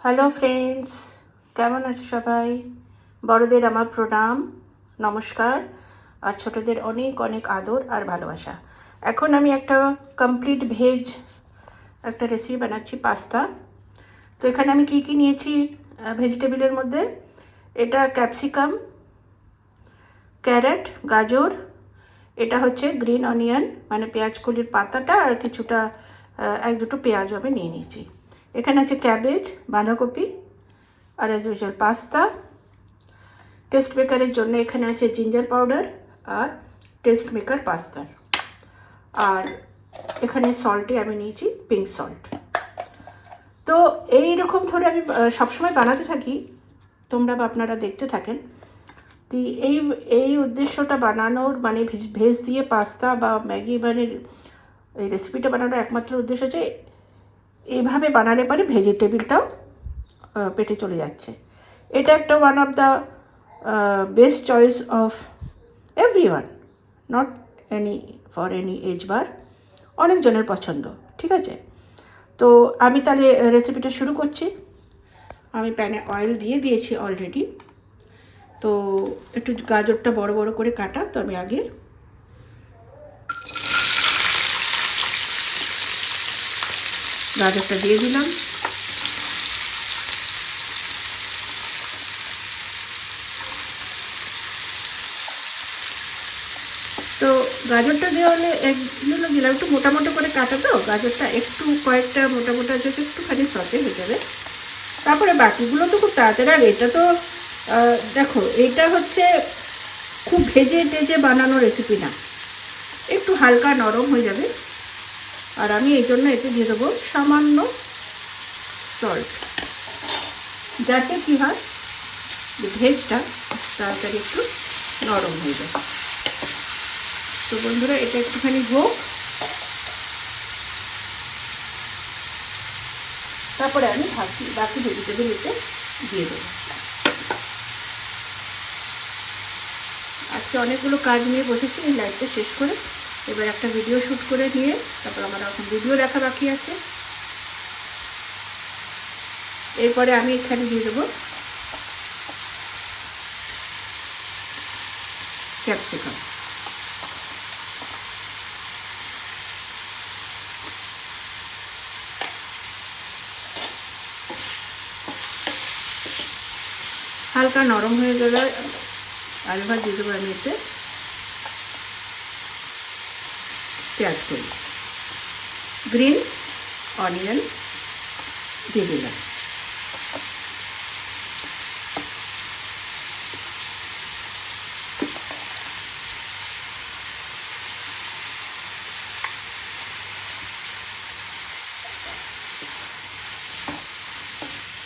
Hello friends, কেমন আছো সবাই? বড়দের আমার প্রণাম, নমস্কার, আর ছোটদের অনেক অনেক আদর আর ভালোবাসা। এখন আমি একটা কমপ্লিট ভেজ একটা রেসিপি বানাচ্ছি, পাস্তা। তো এখানে আমি কি কি নিয়েছি ভেজিটেবলের মধ্যে? এটা ক্যাপসিকাম, ক্যারেট, গাজর, এটা হচ্ছে গ্রিন অনিয়ন মানে পেঁয়াজকলির পাতাটা, আর কিছুটা এক দুটো পেঁয়াজ আমি নিয়ে নিয়েছি। এখানে আছে ক্যাবেজ, বাঁধাকপি, আর অ্যাজ ইউজুয়াল পাস্তা। টেস্ট মেকারের জন্য এখানে আছে জিঞ্জার পাউডার আর টেস্ট মেকার পাস্তার। আর এখানে সল্টে আমি নিয়েছি পিঙ্ক সল্ট। তো এই রকম ধরে আমি সবসময় বানাতে থাকি, তোমরা বা আপনারা দেখতে থাকেন। তো এই এই উদ্দেশ্যটা বানানোর মানে ভেজ দিয়ে পাস্তা বা ম্যাগি মানে এই রেসিপিটা বানানোর একমাত্র উদ্দেশ্য যে এইভাবে বানালে পরে ভেজিটেবলটাও পেটে চলে যাচ্ছে। এটা একটা one of the best choice of everyone, not any for any age bar, অনেকজনের পছন্দ। ঠিক আছে, তো আমি তাহলে রেসিপিটা শুরু করছি। আমি প্যানে অয়েল দিয়ে দিয়েছি অলরেডি। তো একটু গাজরটা বড় বড় করে কাটা, তো আমি আগে গাজরটা দিয়ে দিলাম। তো গাজরটা দেওয়া হলে একগুলো দিলাম, একটু মোটা মোটা করে কাটা, তো গাজরটা একটু কয়েকটা মোটা মোটা যদি একটুখানি সসে হয়ে যাবে। তারপরে বাকিগুলো তো খুব তাড়াতাড়ি। আর এটা তো দেখো, এটা হচ্ছে খুব ভেজে টেজে বানানো রেসিপি না, একটু হালকা নরম হয়ে যাবে। আর আমি এই জন্য এতে দিয়ে দেবো সামান্য সল্ট, যাতে কী হয় ভেজটা তাড়াতাড়ি একটু নরম হয়ে যায়। তো বন্ধুরা, এটা একটুখানি হোক, তারপরে আমি বাকি ভেজিটেবল এতে দিয়ে দেবো। আজকে অনেকগুলো কাজ নিয়ে বসেছি এই লাইভটা শেষ করে। এবার একটা ভিডিও শ্যুট করে নিয়ে তারপর আমার এখন ভিডিও দেখা বাকি আছে। এরপরে আমি এখানে দিয়ে দেবো ক্যাপসিকাম। হালকা নরম হয়ে গেলে আর এবার দিয়ে দেবো আমি এতে পেঁয়াজ করি, গ্রিন অনিয়ন দিয়ে দিলাম।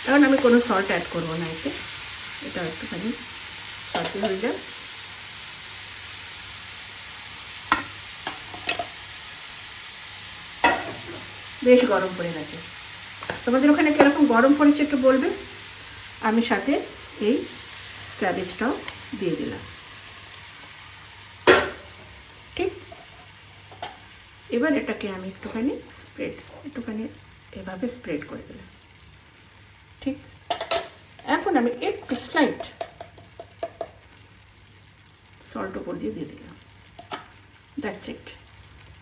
এখন আমি কোনো সল্ট অ্যাড করবো না এতে, এটা একটুখানি সল্টি হয়ে যায়। বেশ গরম পড়ে গেছে, তোমাদের ওখানে কীরকম গরম পড়েছে একটু বলবে। আমি সাথে এই ক্যাবেজটাও দিয়ে দিলাম। ঠিক, এবার এটাকে আমি একটুখানি এভাবে স্প্রেড করে দিলাম। ঠিক, এখন আমি একটু স্লাইট সল্ট উপর দিয়ে দিলাম। That's it.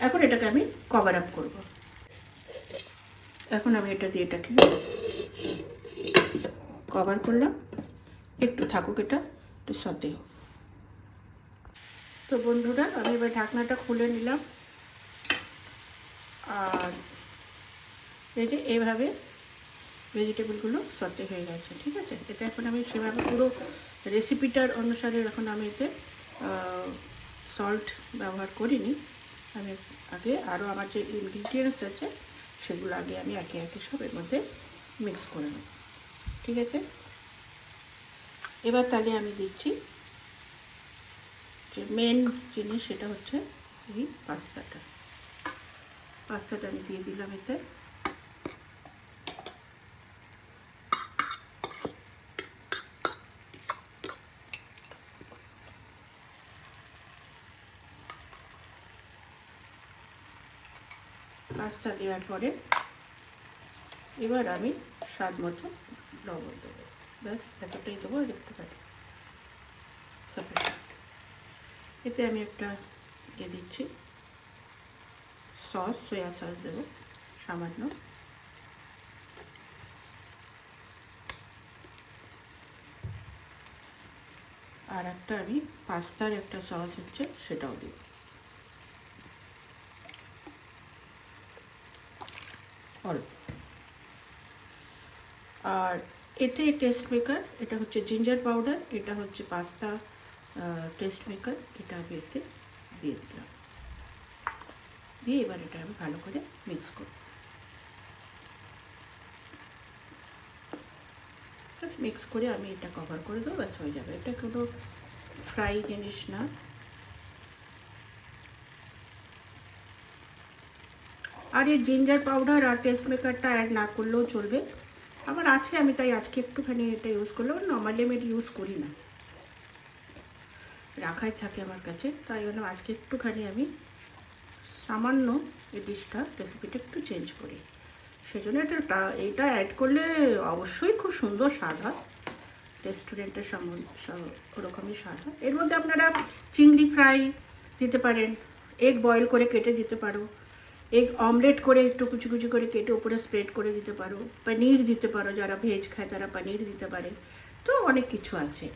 এখন এটাকে আমি কভার আপ করব। এখন আমি এটাকে কভার করলাম, একটু থাকুক, এটা একটু সতে হোক। তো বন্ধুরা, আমি এবার ঢাকনাটা খুলে নিলাম। আর এই যে এইভাবে ভেজিটেবলগুলো সতে হয়ে গেছে। ঠিক আছে, এতে এখন আমি সেভাবে পুরো রেসিপিটার অনুসারে এখন আমি এতে সল্ট ব্যবহার করিনি। আমি আগে আরও আমার যে ইনগ্রিডিয়েন্টস আছে সেগুলো আগে আমি একে একে সব এর মধ্যে মিক্স করে নেব। ঠিক আছে, এবার তাহলে আমি দিচ্ছি যে মেন জিনিস, সেটা হচ্ছে এই পাস্তাটা আমি দিয়ে দিলাম এতে। পাস্তা দেওয়ার পরে এবার আমি স্বাদ মতো লবণ দেবো, ব্যাস এতটাই দেবো। আর একটুখানি সাপোর্ট, এতে আমি একটা দিয়ে দিচ্ছি সস, সয়া সস দেবো সামান্য। আর একটা আমি পাস্তার একটা সস হচ্ছে সেটাও দিব। অল্প। আর এতে টেস্ট মেকার, এটা হচ্ছে জিঞ্জার পাউডার, এটা হচ্ছে পাস্তা টেস্ট মেকার, এটা আমি এতে দিয়ে দিলাম। দিয়ে এবার এটা আমি ভালো করে মিক্স করব। ব্যাস মিক্স করে আমি এটা কভার করে দেবো, ব্যাস হয়ে যাবে। এটা কোনো ফ্রাই জিনিস না। আর এই জিঞ্জার পাউডার আর টেস্ট মেকারটা অ্যাড না করলেও চলবে, আমার আছে, আমি তাই আজকে একটুখানি এটা ইউজ করলাম। নর্মালি আমি এটা ইউজ করি না, রাখাই থাকে আমার কাছে, তাই জন্য আজকে একটুখানি আমি সামান্য এই ডিশটা রেসিপিটা একটু চেঞ্জ করি। সেজন্য এটা অ্যাড করলে অবশ্যই খুব সুন্দর স্বাদ হয়, রেস্টুরেন্টের ওরকমই স্বাদ হয়। এর মধ্যে আপনারা চিংড়ি ফ্রাই দিতে পারেন, এগ বয়েল করে কেটে দিতে পারো, এগ অমলেট করে একটু কুচি কুচি করে কেটে উপরে স্প্রেড করে দিতে পারো, পনির দিতে পারো, যারা ভেজ খায় তারা পনির দিতে পারে। তো অনেক কিছু আছে।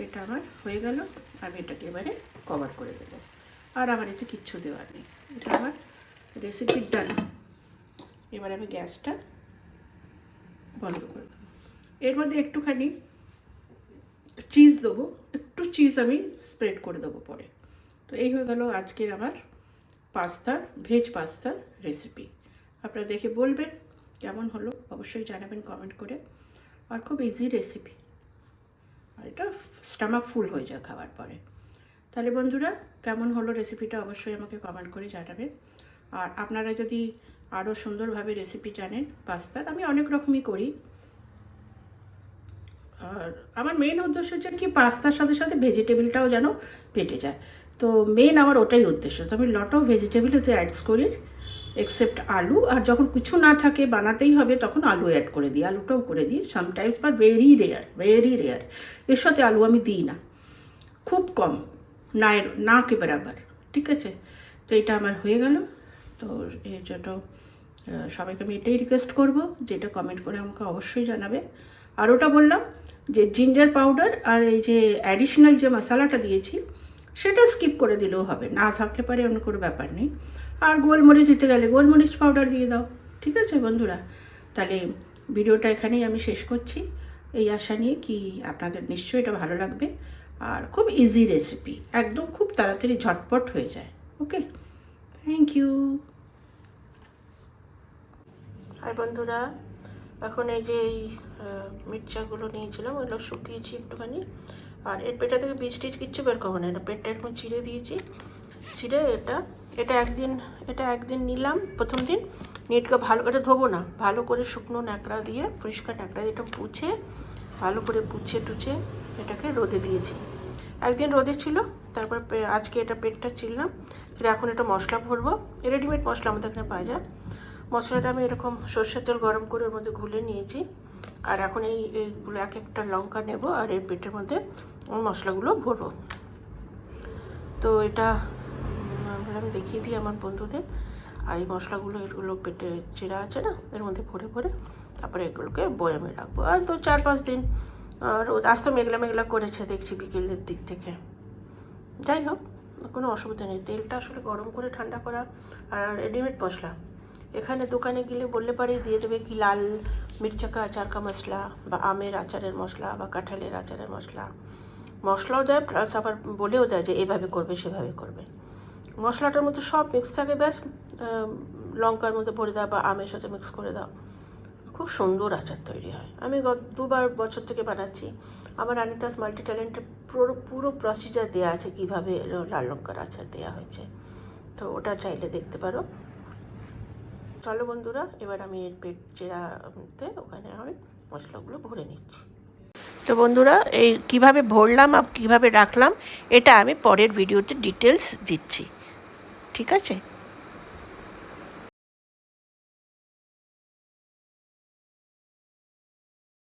এটা আমার হয়ে গেল, আমি এটাকে এবারে কভার করে দেবো। আর আমার এতে কিচ্ছু দেওয়ার নেই, এটা আমার রেসিপির ডান। এবার আমি গ্যাসটা বন্ধ করে দেবো। এর মধ্যে একটুখানি চিজ দেবো, একটু চিজ আমি স্প্রেড করে দেবো পরে। তো এই হয়ে গেল আজকের আমার পাস্তার, ভেজ পাস্তার রেসিপি। আপনারা দেখে বলবেন কেমন হলো, অবশ্যই জানাবেন কমেন্ট করে। আর খুব ইজি রেসিপি, আর এটা স্টমাক ফুল হয়ে যায় খাওয়ার পরে। তাহলে বন্ধুরা, কেমন হলো রেসিপিটা অবশ্যই আমাকে কমেন্ট করে জানাবেন। আর আপনারা যদি আরও সুন্দরভাবে রেসিপি জানেন পাস্তার, আমি অনেক রকমই করি। আর আমার মেন উদ্দেশ্য হচ্ছে কি, পাস্তার সাথে সাথে ভেজিটেবলটাও যেন পেটে যায়। তো মেন আমার ওটাই উদ্দেশ্য। তো আমি লট অফ ভেজিটেবল ওতে অ্যাডস করি, এক্সেপ্ট আলু। আর যখন কিছু না থাকে, বানাতেই হবে, তখন আলু অ্যাড করে দিই, আলুটাও করে দিই সামটাইমস, বাট ভেরি রেয়ার। এর সাথে আলু আমি দিই না, খুব কম, না কে বরাবর। ঠিক আছে, তো এটা আমার হয়ে গেল। তো এর জন্য সবাইকে আমি এটাই রিকোয়েস্ট করবো যে এটা কমেন্ট করে আমাকে অবশ্যই জানাবে। আর ওটা বললাম যে জিঞ্জার পাউডার আর এই যে অ্যাডিশনাল যে মশলাটা দিয়েছি সেটা স্কিপ করে দিলেও হবে, না থাকলে পারে অন্য কোনো ব্যাপার নেই। আর গোলমরিচ দিতে গেলে গোলমরিচ পাউডার দিয়ে দাও। ঠিক আছে বন্ধুরা, তাহলে ভিডিওটা এখানেই আমি শেষ করছি, এই আশা নিয়ে কি আপনাদের নিশ্চয়ই এটা ভালো লাগবে। আর খুব ইজি রেসিপি, একদম খুব তাড়াতাড়ি ঝটপট হয়ে যায়। ওকে, থ্যাংক ইউ। হাই বন্ধুরা, এখন এই যে এই মির্চাগুলো নিয়েছিলাম, ওগুলো শুকিয়েছি একটুখানি। আর এর পেটা থেকে বীজ টিজ কিচ্ছু বের করবো না, এটা পেটটা এখন ছিঁড়ে দিয়েছি। ছিঁড়ে এটা একদিন নিলাম, প্রথম দিন নেটকে ভালো করে ধোবো না, ভালো করে শুকনো ন্যাকড়া দিয়ে, পরিষ্কার ন্যাকড়া দিয়ে এটা পুছে, ভালো করে পুছে টুছে এটাকে রোদে দিয়েছি। একদিন রোদে ছিল, তারপর আজকে এটা পেটটা ছিললাম। এখন এটা মশলা ভরবো, রেডিমেড মশলা আমাদের এখানে পাওয়া যায়। মশলাটা আমি এরকম সর্ষের তেল গরম করে ওর মধ্যে ঘুলে নিয়েছি। আর এখন এইগুলো এক একটা লঙ্কা নেব, আর এর পেটের মধ্যে মশলাগুলো ভরবো। তো এটা আমি দেখিয়ে দিই আমার বন্ধুদের। আর এই মশলাগুলো এগুলো পেটে চেরা আছে না, এর মধ্যে ভরে ভরে তারপরে এগুলোকে বয়ামে রাখবো। আর তো 4-5 দিন রোদ, আজ তো মেঘলা মেঘলা করেছে দেখছি বিকেলের দিক থেকে। যাই হোক, কোনো অসুবিধা নেই, তেলটা আসলে গরম করে ঠান্ডা করা। আর রেডিমেড মশলা এখানে দোকানে গেলে বললে পরেই দিয়ে দেবে কি লাল মির্চা কা আচার কা মশলা, বা আমের আচারের মশলা, বা কাঁঠালের আচারের মশলাও দেয়, প্লাস আবার বলেও দেয় যে এভাবে করবে সেভাবে করবে। মশলাটার মধ্যে সব মিক্স থাকে, ব্যাস লঙ্কার মধ্যে ভরে দাও বা আমের সাথে মিক্স করে দাও, খুব সুন্দর আচার তৈরি হয়। আমি বছর থেকে বানাচ্ছি। আমার আনিতাস মাল্টি ট্যালেন্টে পুরো প্রসিজার দেওয়া আছে কীভাবে লাল লঙ্কার আচার দেওয়া হয়েছে, তো ওটা চাইলে দেখতে পারো। চলো বন্ধুরা, এবার আমি এর পেট চেরাতে ওখানে আমি মশলাগুলো ভরে নিচ্ছি। তো বন্ধুরা, এই কিভাবে ভরলাম আর কীভাবে রাখলাম এটা আমি পরের ভিডিওতে ডিটেলস দিচ্ছি। ঠিক আছে।